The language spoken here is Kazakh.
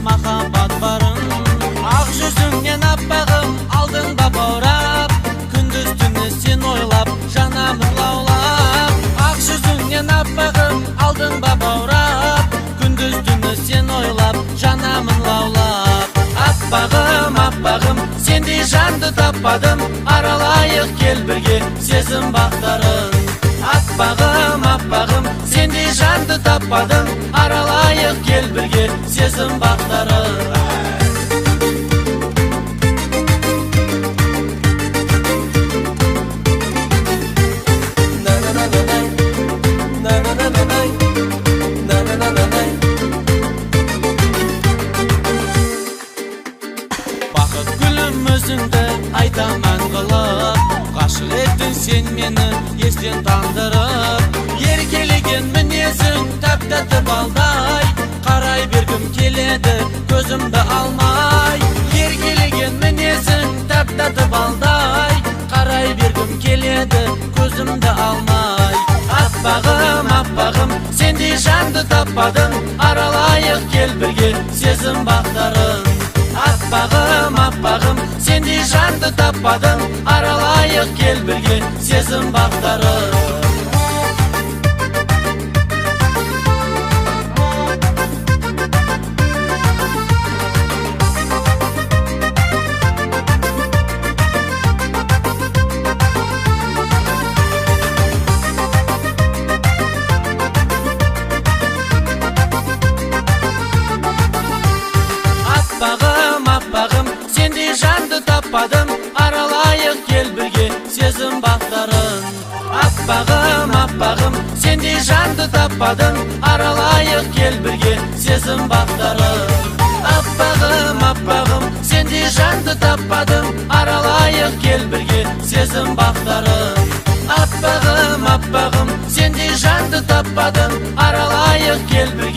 Махаббат барын ақ жүзіңнен аппағым алдыңда баурап, күндіз түні сен ойлап жанамын лаулап. Ақ жүзіңнен аппағым алдыңда баурап, күндіз түні сен ойлап жанамын лаулап. Аппағым, аппағым, сендей жанды таппадым, аралайық кел бірге сезім бақтарын. Аппағым, аппағым, сендей жанды таппадым, аралайық кел бірге сезім бақтарын. Бақыт гүлім өзіңді айтаман қылып, ғашық еттің сен мені естен тандырып. Еркелеген мінезің тәп-тәтті балдай, қарай бергім келеді көзімді алмай. Еркелеген мінезің тәп-тәтті балдай, қарай бергім келеді көзімді алмай. Аппағым, аппағым, сендей жанды таппадым, аралайық кел бірге сезім бақтарын. Аппағым, аппағым, сендей жанды таппадым, аралайық кел бірге сезім бақтарын. Аппағым, аппағым, сендей жанды таппадым, аралайық кел бірге сезім бақтарын. Аппағым, аппағым, сендей жанды таппадым, аралайық кел бірге сезім бақтарын. Аппағым, аппағым, сендей жанды таппадым, аралайық кел бірге сезім бақтарын. Аппағым, аппағым, сендей жанды таппадым, аралайық кел бірге